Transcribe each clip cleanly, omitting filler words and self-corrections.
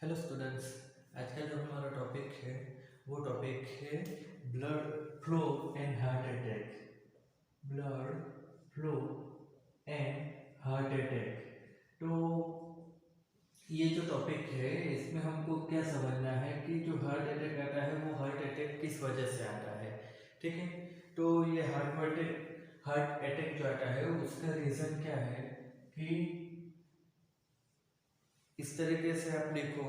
Hello students. आज का जो हमारा टॉपिक है वो टॉपिक है blood flow and heart attack. Blood flow and heart attack. तो ये जो टॉपिक है इसमें हमको क्या समझना है कि जो हार्ट अटैक आता है वो हार्ट अटैक किस वजह से आता है। ठीक है, तो ये हार्ट अटैक जो आता है उसका रीज़न क्या है कि इस तरीके से आप देखो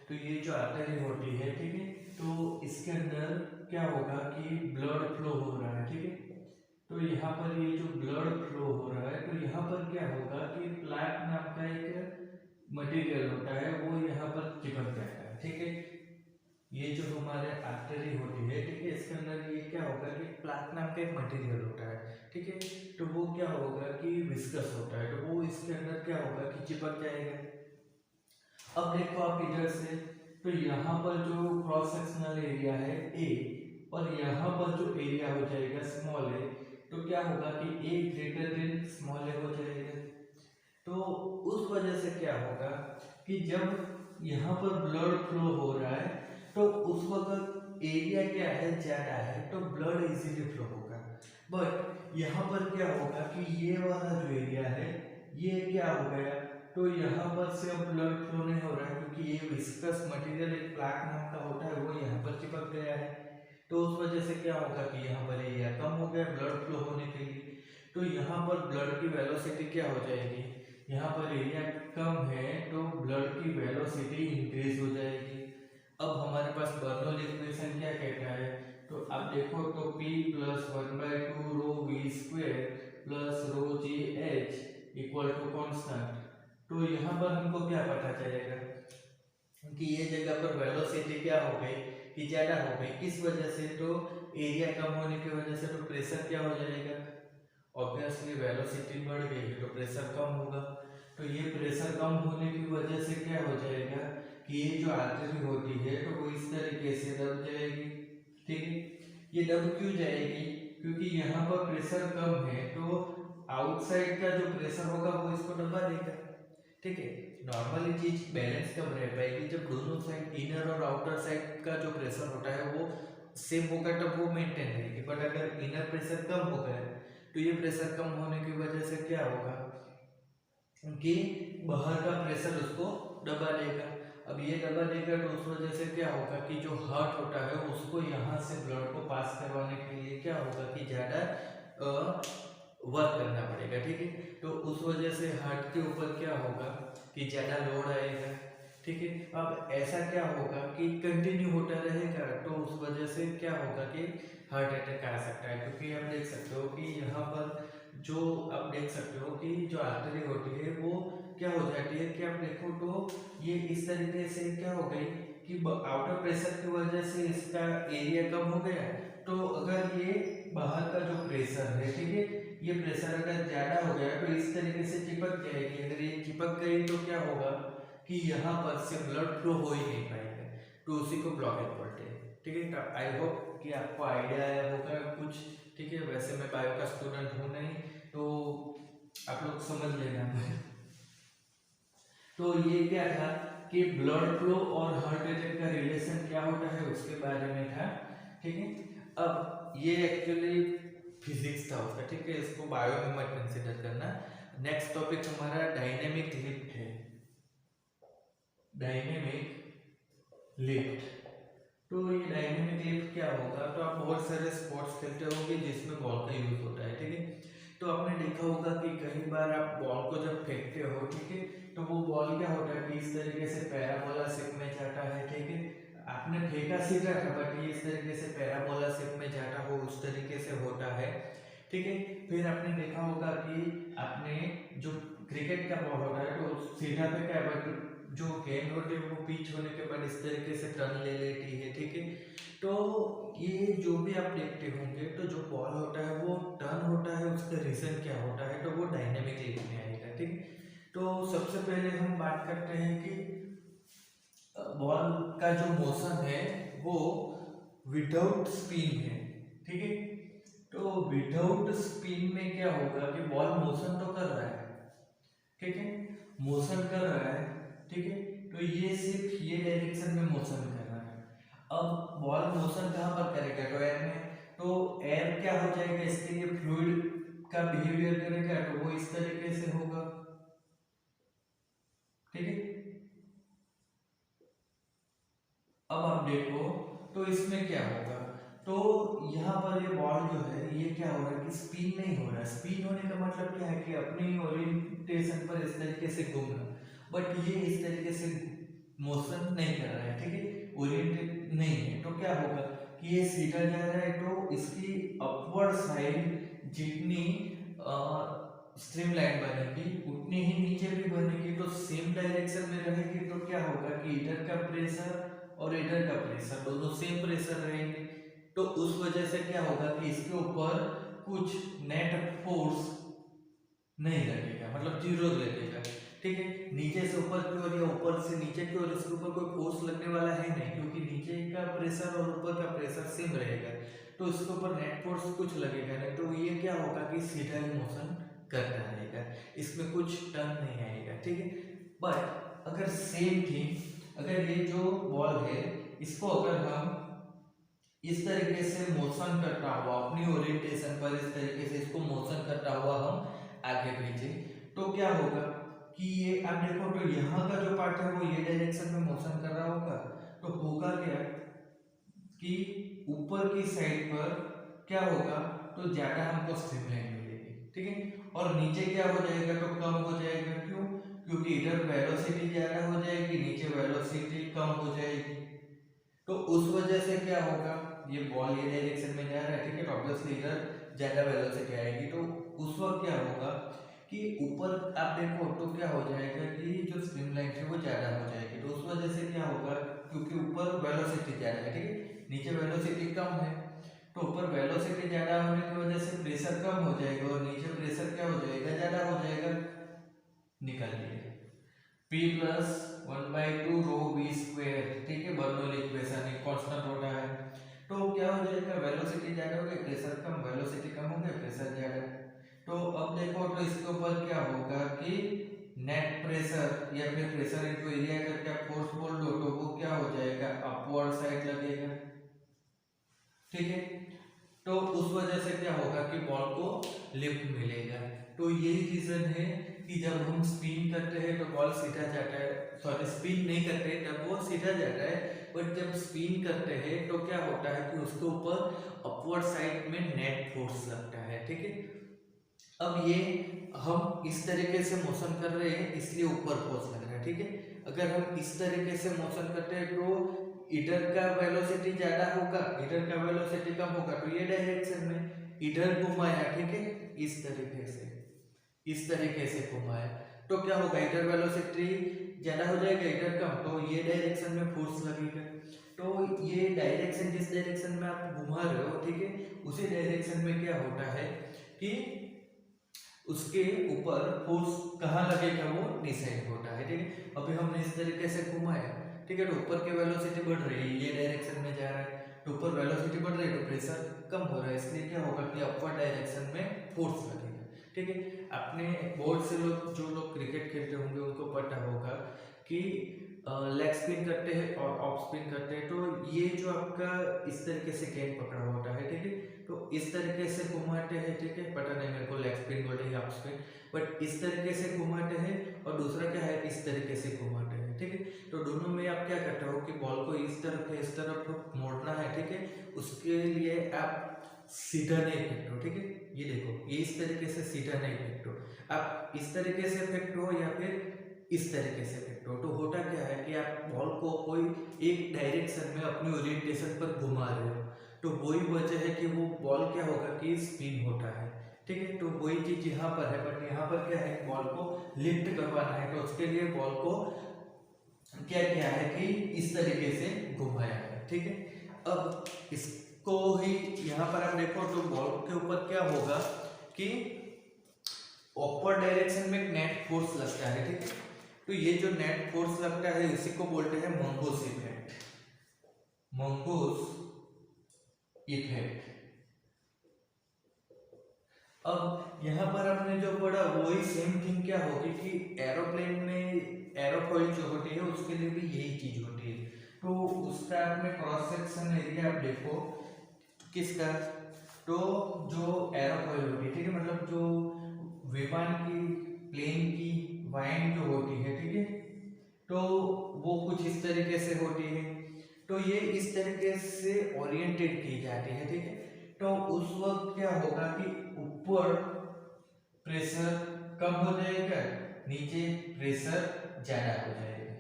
तो ये जो आर्टरी होती है, ठीक है, तो इसके अंदर क्या होगा कि ब्लड फ्लो हो रहा है। ठीक है, तो यहाँ पर ये जो ब्लड फ्लो हो रहा है तो यहाँ पर क्या होगा कि प्लैक नाम का एक मटेरियल होता है वो यहाँ पर चिपक जाता है। ठीक है, ये जो हमारे आर्टरी होती है, ठीक है, इसके अंदर ये क्या होगा कि प्लैक नाम का एक मटेरियल होता है। ठीक है, तो वो क्या होगा कि विस्कस होता है, तो वो इसके अंदर क्या होगा कि चिपक जाएगा। अब देखो आप इधर से, तो यहाँ पर जो क्रॉस सेक्शनल एरिया है ए और यहाँ पर जो एरिया हो जाएगा स्मॉल ए, तो क्या होगा कि ए ग्रेटर देन स्मॉल ए हो जाएगा। तो उस वजह से क्या होगा कि जब यहाँ पर ब्लड फ्लो हो रहा है तो उस वक्त एरिया क्या है, ज़्यादा है, तो ब्लड इजीली फ्लो होगा। बट यहाँ पर क्या होगा कि ये वाला जो एरिया है ये क्या हो गया, तो यहाँ पर से अब ब्लड फ्लो नहीं हो रहा है क्योंकि ये विस्कस मटेरियल एक प्लैक नाम का होता है वो यहाँ पर चिपक गया है। तो उस वजह से क्या होगा कि यहाँ पर एरिया कम हो गया ब्लड फ्लो होने के लिए। तो यहाँ पर ब्लड की वेलोसिटी क्या हो जाएगी, यहाँ पर एरिया कम है तो ब्लड की वेलोसिटी इंक्रीज हो जाएगी। अब हमारे पास बर्नौली इक्वेशन क्या कहता है, तो आप देखो तो P plus 1/2 rho V square plus rho G H equal to constant. तो यहाँ पर हमको क्या पता चलेगा कि ये जगह पर वेलोसिटी क्या हो गई कि ज़्यादा हो गई, किस वजह से, तो एरिया कम होने की वजह से। तो प्रेशर क्या हो जाएगा, ऑब्वियसली वेलोसिटी बढ़ गई तो प्रेशर कम होगा। तो ये प्रेशर कम होने की वजह से क्या हो जाएगा कि ये जो आर्टरी होती है तो वो इस तरीके से दब जाएगी। ठीक है, ये दब क्यों जाएगी, क्योंकि यहाँ पर प्रेशर कम है तो आउटसाइड का जो प्रेशर होगा वो इसको दबा देगा। ठीक है, नॉर्मली चीज बैलेंस कब रह पाएगी, जब दोनों साइड इनर और आउटर साइड का जो प्रेशर होता है वो सेम होगा तब वो मेंटेन रहेगी। बट अगर इनर प्रेशर कम हो गया तो ये प्रेशर कम होने की वजह से क्या होगा कि बाहर का प्रेशर उसको दबा देगा। अब ये दबा देगा तो उस वजह से क्या होगा कि जो हार्ट होता है उसको यहाँ से ब्लड को पास करवाने के लिए क्या होगा कि ज़्यादा वर्क करना पड़ेगा। ठीक है, तो उस वजह से हार्ट के ऊपर क्या होगा कि ज़्यादा लोड आएगा। ठीक है, अब ऐसा क्या होगा कि कंटिन्यू होता रहेगा तो उस वजह से क्या होगा कि हार्ट अटैक आ सकता है। क्योंकि आप देख सकते हो कि यहाँ पर जो आप देख सकते हो कि जो आर्टरी होती है वो क्या हो जाती है कि आप देखो तो ये इस तरीके से क्या हो गई कि आउटर प्रेशर की वजह से इसका एरिया कम हो गया। तो अगर ये बाहर का जो प्रेशर है, ठीक है, ये प्रेशर अगर ज़्यादा हो गया तो इस तरीके से चिपक जाएगी। अगर ये चिपक गई तो क्या होगा कि यहाँ पर से ब्लड फ्लो हो ही नहीं पाएगा, तो उसी को ब्लॉकेज बोलते हैं। ठीक है, तो आई होप कि आपको आइडिया आया होगा कुछ। ठीक है, वैसे मैं बायो का स्टूडेंट हूँ नहीं, तो आप लोग समझ लेना। तो ये क्या था कि ब्लड फ्लो और हार्ट अटैक का रिलेशन क्या होता है उसके बारे में था। ठीक है, अब ये एक्चुअली फिजिक्स था उसका। ठीक है, इसको बायो में मत कंसिडर करना। नेक्स्ट टॉपिक हमारा डायनेमिक लिफ्ट है। डायनेमिक लिफ्ट, तो ये डायनेमिक लिफ्ट क्या होगा, तो आप बहुत सारे स्पोर्ट्स खेलते होंगे जिसमें बॉल का यूज होता है। ठीक है, तो आपने देखा होगा कि कई बार आप बॉल को जब फेंकते हो, ठीक है, तो वो बॉल क्या होता है कि इस तरीके से पैराबोला शेप में जाता है। ठीक है, आपने फेंका सीधा था बट ये इस तरीके से पैराबोला शेप में जाता हो उस तरीके से होता है। ठीक है, फिर आपने देखा होगा कि आपने जो क्रिकेट का बॉल होता है तो सीधा पे क्या है, जो गेंद होती है वो पिच होने के बाद इस तरीके से टर्न ले लेती है। ठीक है, तो ये जो भी आप देखते होंगे तो जो बॉल होता है वो टर्न होता है, उसका रीजन क्या होता है, तो वो डायनेमिक लिफ्ट में आएगा। ठीक है, तो सबसे पहले हम बात करते हैं कि बॉल का जो मोशन है वो विदाउट स्पिन है। ठीक है, तो विदाउट स्पिन में क्या होगा कि बॉल मोशन तो कर रहा है, ठीक है, मोशन कर रहा है। ठीक है, तो ये सिर्फ ये डायरेक्शन में मोशन कर रहा है। अब बॉल मोशन कहाँ पर करेगा, तो एयर में, तो एयर क्या हो जाएगा, इसके लिए फ्लूइड का बिहेवियर करेगा, तो वो इस तरीके से होगा, ठीक है। अब आप देखो तो इसमें क्या होगा, तो यहाँ पर ये बॉल जो है ये क्या हो रहा है कि स्पिन नहीं हो रहा है। स्पिन होने का मतलब क्या है कि अपनी ओरिएंटेशन पर इस तरीके से घूमना, बट ये इस तरीके से मोशन नहीं कर रहा है, ठीक है, ओरिएंटेड नहीं है। तो क्या होगा कि ये सीधा जा रहा है, तो इसकी अपवर्ड साइड जितनी स्ट्रीमलाइन बनेगी उतनी ही नीचे भी बनेगी, तो सेम डायरेक्शन में रहेगी। तो क्या होगा कि इधर का प्रेशर और इधर का प्रेशर दोनों सेम प्रेशर रहेंगे, तो उस वजह से क्या होगा कि इसके ऊपर कुछ नेट फोर्स नहीं लगेगा, मतलब जीरो लगेगा, ठीक है। नीचे से ऊपर की ओर या ऊपर से नीचे की ओर इसके ऊपर कोई फोर्स लगने वाला है नहीं, क्योंकि नीचे का प्रेशर और ऊपर का प्रेशर सेम रहेगा, तो इसके ऊपर नेट फोर्स कुछ लगेगा नहीं। तो ये क्या होगा कि सीधा ही मोशन करता रहेगा, इसमें कुछ टर्न नहीं आएगा, ठीक है। बट अगर सेम थिंग, अगर ये जो बॉल है इसको अगर हम इस तरीके से मोशन करता हुआ अपनी ओरिएंटेशन पर इस तरीके से इसको मोशन करता हुआ हम आगे पीछे, तो क्या होगा कि ये आप देखो तो यहाँ का जो पार्ट है वो ये डायरेक्शन में मोशन कर रहा होगा, तो होगा क्या कि ऊपर की साइड पर क्या होगा, तो ज्यादा हमको स्ट्रीमलाइन मिलेगी, ठीक है, और नीचे क्या हो जाएगा, तो कम हो जाएगा। क्यों, क्योंकि इधर वेलोसिटी ज्यादा हो जाएगी, नीचे वेलोसिटी कम हो जाएगी, तो उस वजह से क्या होगा, ये बॉल ये डायरेक्शन में जा रहा है, ठीक है, तो ऑब्वियसली इधर ज्यादा वेलोसिटी आएगी, तो उस वक्त क्या होगा कि ऊपर आप देखो तो क्या हो जाएगा कि जो स्ट्रीमलाइन है वो ज्यादा हो जाएगी, तो उस वजह से क्या होगा, क्योंकि ऊपर वेलोसिटी ज्यादा है, ठीक है, नीचे वेलोसिटी कम है, तो ऊपर वेलोसिटी ज्यादा होने की वजह से प्रेशर कम हो जाएगा और नीचे प्रेशर क्या हो जाएगा, ज्यादा हो जाएगा। निकल लिया P plus 1/2 rho V square, ठीक है, बर्नौली इक्वेशन एक कांस्टेंट होता है, तो क्या हो जाएगा, वेलोसिटी ज्यादा हो गई, प्रेशर कम, वेलोसिटी कम हो गई, प्रेशर ज्यादा। तो अब देखो तो इसके ऊपर क्या होगा कि नेट प्रेशर या फिर प्रेशर इनटू एरिया करके आप फोर्स बोल दो, तो वो क्या हो जाएगा, अपवर्ड साइड लगेगा, ठीक है। तो उस वजह से क्या होगा कि बॉल को लिफ्ट मिलेगा। तो यही रीजन है कि जब हम स्पिन करते हैं तो बॉल सीधा जाता है, सॉरी स्पिन नहीं करते तब वो सीधा जाता है, बट जब स्पिन करते हैं तो क्या होता है कि उसके ऊपर अपवर्ड साइड में नेट फोर्स लगता है, ठीक है। अब ये हम इस तरीके से मोशन कर रहे हैं इसलिए ऊपर फोर्स लग रहा है, ठीक है। अगर हम इस तरीके से मोशन करते हैं तो इधर का वेलोसिटी ज्यादा होगा, इधर का वेलोसिटी कम होगा, तो ये डायरेक्शन में इधर घुमाया, ठीक है, इस तरीके से घुमाया, तो क्या होगा, इधर वेलोसिटी ज्यादा हो जाएगा, इधर कम, तो ये डायरेक्शन में फोर्स लगेगा। तो ये डायरेक्शन जिस डायरेक्शन में आप घुमा रहे हो, ठीक है, उसी डायरेक्शन में क्या होता है कि उसके ऊपर फोर्स कहाँ लगेगा वो डिसाइड होता है, ठीक है। अभी हमने इस तरीके से घुमाया, ठीक है, तो ऊपर की वेलोसिटी बढ़ रही है, ये डायरेक्शन में जा रहा है, तो ऊपर वेलोसिटी बढ़ रही है तो प्रेशर कम हो रहा है, इसलिए क्या होगा कि अपवर्ड डायरेक्शन में फोर्स लगेगा, ठीक है। अपने बोर्ड से लोग जो लोग क्रिकेट खेलते होंगे उनको पता होगा कि लेग स्पिन करते हैं और ऑफ स्पिन करते हैं, तो ये जो आपका इस तरीके से गेंद पकड़ा होता है, ठीक है, तो इस तरीके से घुमाते हैं, ठीक है, पता नहीं मेरे को लेग स्पिन बोलते हैं ऑफ स्पिन, बट इस तरीके से घुमाते हैं, और दूसरा क्या है इस तरीके से घुमाते हैं, ठीक है। तो दोनों में आप क्या करते हो कि बॉल को इस तरफ मोड़ना है, ठीक है, उसके लिए आप सीधा नहीं फेंकते हो, ठीक है, ये देखो ये इस तरीके से सीधा नहीं फेंकते हो, आप इस तरीके से फेंकते हो या फिर इस तरीके से फेंकते हो, तो होता क्या है कि आप बॉल को कोई एक डायरेक्शन में अपनी ओरिएंटेशन पर घुमा रहे हो, तो वही वजह है कि वो बॉल क्या होगा कि स्पिन होता है, ठीक है। तो वही चीज यहाँ पर है, बट यहाँ पर क्या है, बॉल को लिफ्ट करवाना है, तो उसके लिए बॉल को क्या किया है कि इस तरीके से घुमाया है, ठीक है। अब इसको ही यहाँ पर आप देखो तो बॉल के ऊपर क्या होगा कि अपवर्ड डायरेक्शन में नेट फोर्स लगता है, ठीक है, तो ये जो नेट फोर्स लगता है इसी को बोलते हैं मंगोस इफेक्ट, मंगोस इफेक्ट। अब यहाँ पर आपने जो पढ़ा वही सेम थिंग क्या होगी कि एरोप्लेन में एरोफॉइल जो होती है उसके लिए भी यही चीज होती है। तो उसका आपने क्रॉस सेक्शन एरिया आप देखो किसका, तो जो एरोफॉइल होती है, ठीक है, मतलब जो विमान की प्लेन की वाइन जो होती है, ठीक है, तो वो कुछ इस तरीके से होती है। तो ये इस तरीके से ओरिएंटेड की जाती है, ठीक है। तो उस वक्त क्या होगा कि ऊपर प्रेशर कम हो जाएगा, नीचे प्रेशर ज्यादा हो जाएगा,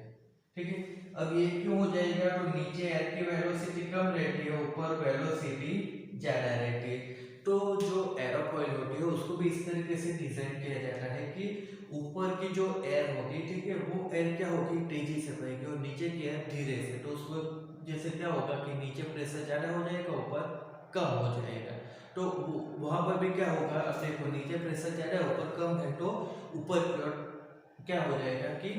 ठीक है। अब ये क्यों हो जाएगा, तो नीचे एयर की वेलोसिटी कम रहती है, ऊपर वेलोसिटी ज्यादा रहती है। तो जो एरोफॉइल होती है उसको भी इस तरीके से डिजाइन किया जाता है कि ऊपर की जो एयर होगी, ठीक है, वो एयर क्या होगी, तेजी से बहेगी और नीचे की एयर धीरे से। तो उसको जैसे क्या होगा कि नीचे प्रेशर ज्यादा हो जाएगा, ऊपर कम हो जाएगा। तो वहां पर भी क्या होगा, अब देखो नीचे प्रेशर ज्यादा है, ऊपर कम है, तो ऊपर की ओर क्या हो जाएगा कि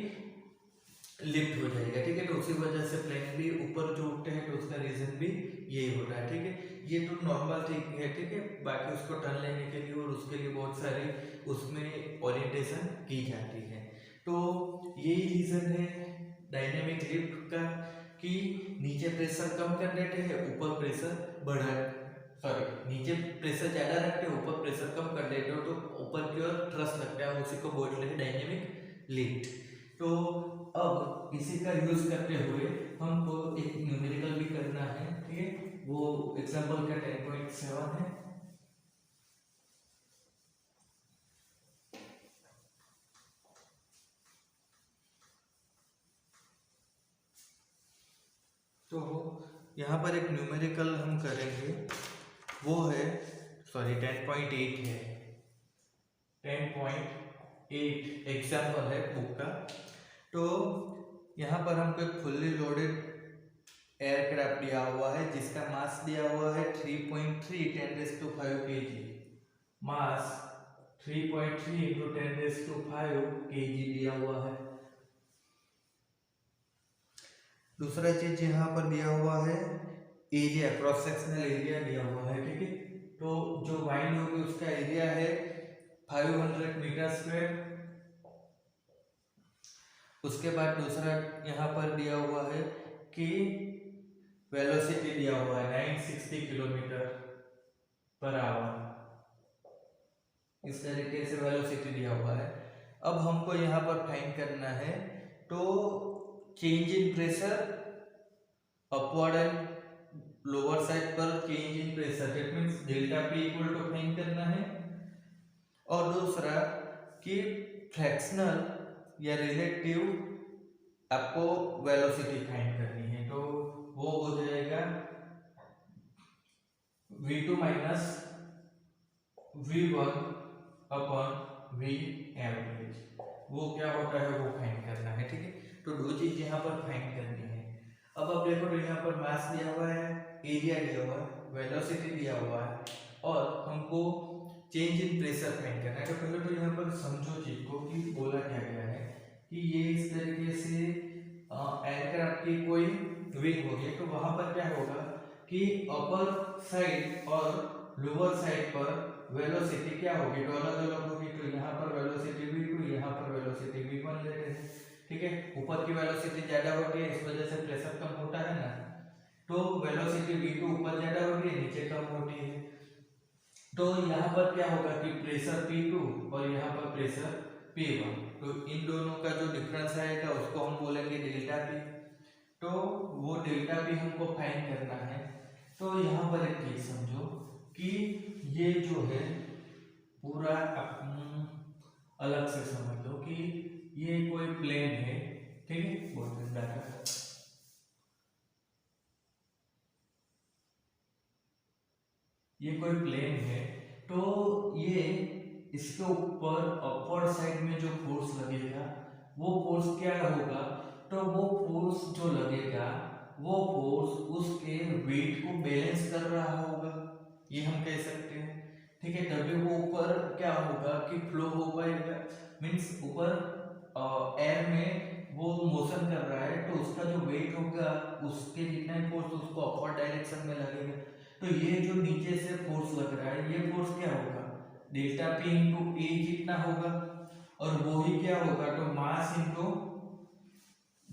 लिफ्ट हो जाएगा, ठीक है। तो उसी वजह से प्लेन भी ऊपर जो उठते हैं तो उसका रीजन भी यही होता है, ठीक है। ये तो नॉर्मल थिंग है, ठीक है। बाकी उसको टर्न लेने के लिए और उसके लिए बहुत सारी उसमें ओरिएंटेशन की जाती है। तो यही रीजन है डायनेमिक लिफ्ट का कि नीचे प्रेशर कम कर देते हैं, ऊपर प्रेशर बढ़ा, सॉरी, नीचे प्रेशर ज्यादा रखते हैं, ऊपर प्रेशर कम कर देते हो, तो ऊपर की ओर थ्रस्ट लगता है, उसी को बोलते हैं डायनेमिक लिफ्ट। तो अब इसी का यूज करते हुए हमको एक न्यूमेरिकल भी करना है, ठीक है। वो एग्जांपल का 10.7 है। तो यहाँ पर एक न्यूमेरिकल हम करेंगे, वो है, सॉरी 10.8 है, 10.8 एग्जाम्पल है बुक का। तो यहाँ पर हमको एक फुल्ली लोडेड एयरक्राफ्ट दिया हुआ है जिसका मास दिया हुआ है 3.3 10⁵ kg, मास 3.3 × 10⁵ kg दिया हुआ है। दूसरा चीज यहाँ पर दिया हुआ है एरिया, क्रॉस सेक्शनल एरिया दिया हुआ है, ठीक है। तो जो वाइन होगी उसका एरिया है 500 मीटर स्क्वायर। उसके बाद दूसरा यहाँ पर दिया हुआ है कि वेलोसिटी दिया हुआ है 960 किलोमीटर पर आवर, इस तरीके से वेलोसिटी दिया हुआ है। अब हमको यहाँ पर फाइंड करना है, तो change in pressure upward and lower side पर change in pressure, that means delta P equal to find करना है। और दूसरा कि फ्रैक्शनल या रिलेटिव आपको वेलोसिटी फाइंड करनी है, तो वो हो जाएगा v2 minus v1 upon v average, वो क्या होता है वो फाइंड करना है, ठीक है। तो दो चीज यहाँ पर फाइंड करनी है। अब आप देखो तो यहाँ पर मास दिया हुआ है, एरिया दिया हुआ है, वेलोसिटी दिया हुआ है और हमको चेंज इन प्रेशर फाइंड करना है। तो पहले तो यहाँ पर समझो चीज को कि बोला क्या गया है कि ये इस तरीके से एयरक्राफ्ट की कोई विंग होगी, तो वहां पर क्या होगा कि अपर साइड और लोअर साइड पर वेलोसिटी क्या होगी, तो अलग अलग होगी। तो यहाँ पर वेलोसिटी v2, यहाँ पर वेलोसिटी v1 ले रहे हैं, ठीक है। ऊपर की वेलोसिटी ज्यादा होती है, इस वजह से प्रेशर कम होता है ना, तो वेलोसिटी v2 ऊपर ज्यादा होती है, नीचे कम होती है। तो यहाँ पर क्या होगा कि प्रेशर P2 और यहाँ पर प्रेशर P1, तो इन दोनों का जो डिफरेंस आएगा उसको हम बोलेंगे डेल्टा P। तो वो डेल्टा P हमको फाइंड करना है। तो यहाँ पर एक चीज समझो कि ये जो है पूरा अलग से समझ लो कि ये कोई प्लेन है, ठीक है, बहुत गंदा था। ये कोई प्लेन है, तो ये इसके ऊपर अपवर्ड साइड में जो फोर्स लगेगा वो फोर्स क्या होगा, तो वो फोर्स जो लगेगा वो फोर्स उसके वेट को बैलेंस कर रहा होगा, ये हम कह सकते हैं, ठीक है। तभी वो ऊपर क्या होगा कि फ्लो हो पाएगा, मींस ऊपर एयर में वो मोशन कर रहा है, तो उसका जो वेट होगा उसके जितना ही फोर्स उसको अपवर्ड डायरेक्शन में लगेगा। तो ये जो नीचे से फोर्स लग रहा है, ये फोर्स क्या होगा, डेल्टा P इंटू ए जितना होगा, और वो ही क्या होगा, तो mass into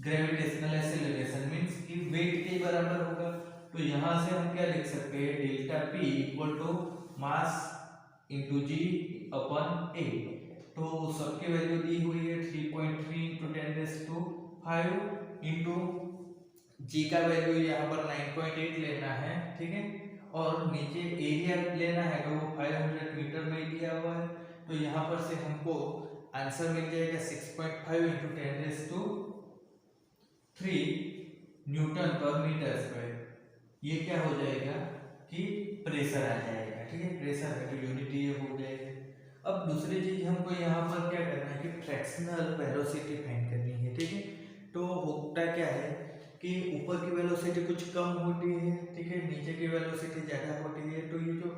gravitational acceleration means कि वेट के बराबर होगा। तो यहाँ से हम क्या लिख सकते हैं, delta P equal to mass into G upon A. तो सबकी वैल्यू दी हुई है 3.3 इंटू 10⁵ इंटू जी का वैल्यू यहाँ पर 9.8 लेना है, ठीक है। और नीचे एरिया लेना है तो 500 मीटर में दिया हुआ है। तो यहाँ पर से हमको आंसर मिल जाएगा 6.5 इंटू 10⁵ न्यूटन पर मीटर स्क्वायर। ये क्या हो जाएगा कि प्रेशर आ जाएगा, ठीक है। प्रेशर है तो यूनिट ये हो जाएगा। अब दूसरी चीज हमको यहाँ पर क्या करना है कि फ्रैक्शनल वेलोसिटी फाइंड करनी है, ठीक है। तो होता क्या है कि ऊपर की वेलोसिटी कुछ कम होती है, ठीक है, नीचे की वेलोसिटी ज़्यादा होती है। तो ये जो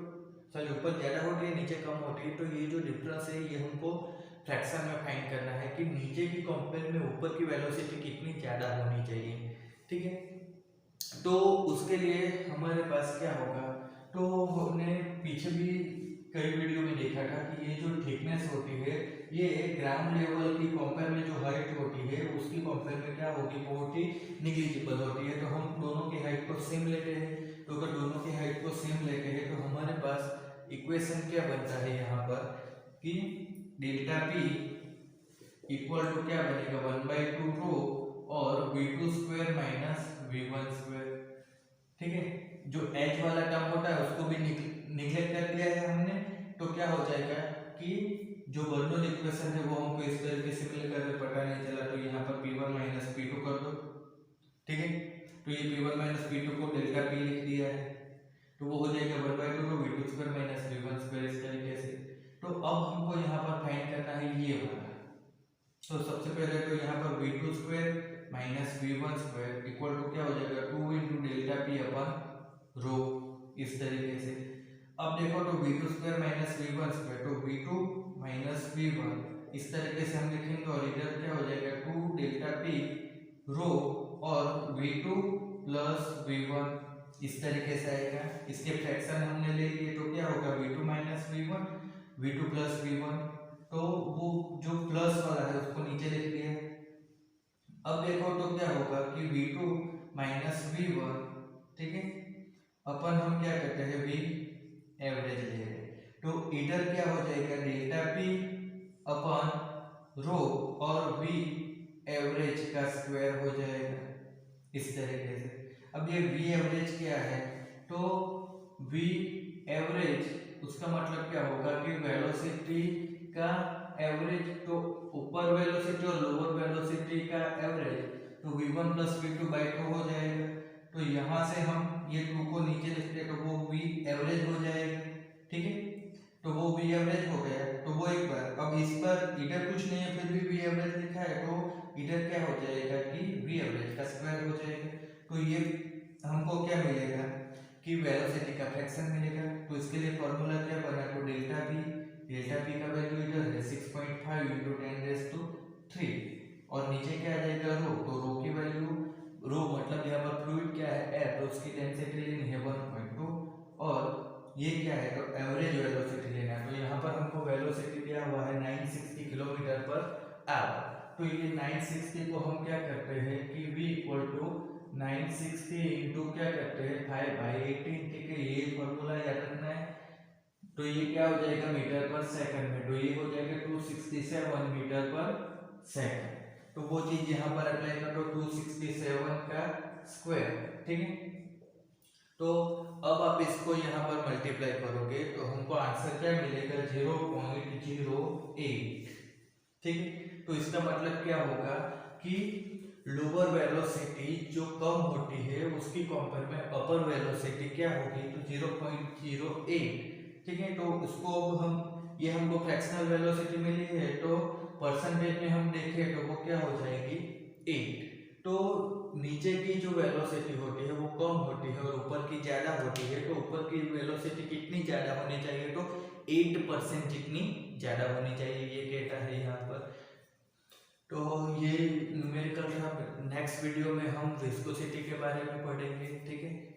ऊपर ज़्यादा होती है नीचे कम होती है, तो ये जो डिफरेंस है ये हमको फ्रैक्शन में फाइंड करना है कि नीचे की कंपेयर में ऊपर की वेलोसिटी कितनी ज़्यादा होनी चाहिए, ठीक है। तो उसके लिए हमारे पास क्या होगा, तो हमने पीछे भी कई वीडियो में देखा था कि ये जो थिकनेस होती है ये ग्राउंड लेवल की कंपेयर में जो हाइट होती है उसकी कंपेयर में क्या होगी, बहुत ही निग्लिजिबल होती है। तो हम दोनों की हाइट को सेम लेते हैं। तो अगर दोनों की हाइट को सेम लेते हैं तो हमारे पास इक्वेशन क्या बनता है यहाँ पर कि डेल्टा पी इक्वल टू क्या बनेगा 1/2 रो और v2² माइनस v1², ठीक है। जो h वाला टर्म होता है उसको भी निगलेक्ट कर दिया है हमने। तो क्या हो जाएगा कि जो बर्नौली इक्वेशन है वो हमको इस तरीके से मिल कर पता नहीं चला। तो यहाँ पर p1 माइनस p2 कर दो, ठीक है। तो ये p1 माइनस p2 को डेल्टा p लिख दिया है। तो वो हो जाएगा 1/2 रो v2² माइनस v1² इस तरीके से। तो अब हमको यहाँ पर फाइंड करना है ये वाला। तो सबसे पहले तो यहाँ पर v2² minus v1² equal to क्या हो जाएगा 2 इंटू डेल्टा पी अपन रो, इस तरीके से। अब देखो तो v2² माइनस v1², तो v2 माइनस v1 इस तरीके से हम लिखेंगे और इधर क्या हो जाएगा 2 डेल्टा पी रो और v2 प्लस v1 इस तरीके से आएगा। इसके फ्रैक्शन हमने ले लिए तो क्या होगा v2 minus v1 v2 plus v1। तो वो जो प्लस वाला है उसको नीचे लिख दिया। अब देखो तो क्या होगा कि v2 माइनस v1, ठीक है, अपन हम क्या करते हैं v एवरेज ले रहे। तो इधर क्या हो जाएगा डेल्टा p अपन रो और v एवरेज का स्क्वायर हो जाएगा इस तरीके से। अब ये v एवरेज क्या है, तो v एवरेज उसका मतलब क्या होगा कि वेलोसिटी का एवरेज, तो ऊपर वेलोसिटी और लोअर वेलोसिटी का एवरेज, तो v1 प्लस v2/2 हो जाएगा। तो यहाँ से हम ये 2 को नीचे लिखते हैं तो वो v एवरेज हो जाएगा, ठीक है। तो वो v एवरेज हो गया। तो वो एक बार, अब इस पर इधर कुछ नहीं है फिर भी v एवरेज लिखा है तो इधर क्या हो जाएगा कि v एवरेज का स्क्वायर हो जाएगा। तो ये हमको क्या मिलेगा कि वेलोसिटी का फ्रैक्शन मिलेगा। तो इसके लिए फॉर्मूला क्या बना, तो डेल्टा पी का वैल्यू इधर है 6.5 इंटू 10⁵ और नीचे क्या आ जाएगा रो। तो रो की वैल्यू, रो मतलब यहाँ पर फ्लूइड क्या है एयर, तो उसकी डेंसिटी लेनी है 1.2 और ये क्या है तो एवरेज वेलोसिटी लेना है। तो यहाँ पर हमको वेलोसिटी दिया हुआ है 960 किलोमीटर पर आवर। तो ये 960 को हम क्या करते हैं कि v इक्वल टू 960 इंटू क्या करते हैं 5/18, ठीक है। ये फॉर्मूला याद रखना है। तो ये क्या हो जाएगा मीटर पर सेकंड में, तो ये हो जाएगा 267 मीटर पर सेकंड। तो वो चीज यहाँ पर अप्लाई कर दो 267 का स्क्वायर, ठीक है। तो अब आप इसको यहाँ पर मल्टीप्लाई करोगे तो हमको आंसर क्या मिलेगा 0.08, ठीक है। तो इसका मतलब क्या होगा कि लोअर वेलोसिटी जो कम होती है उसकी कंपेयर में अपर वेलोसिटी क्या होगी तो 0.08, ठीक है। तो उसको अब हम, ये हमको फ्रैक्शनल वेलोसिटी मिली है तो परसेंटेज में हम देखें तो वो क्या हो जाएगी 8। तो नीचे की जो वेलोसिटी होती है वो कम होती है और ऊपर की ज़्यादा होती है। तो ऊपर की वेलोसिटी कितनी ज़्यादा होनी चाहिए तो 8% जितनी ज़्यादा होनी चाहिए, ये कहता है यहाँ पर। तो ये न्यूमेरिकल था। नेक्स्ट वीडियो में हम विस्कोसिटी के बारे में पढ़ेंगे, ठीक है।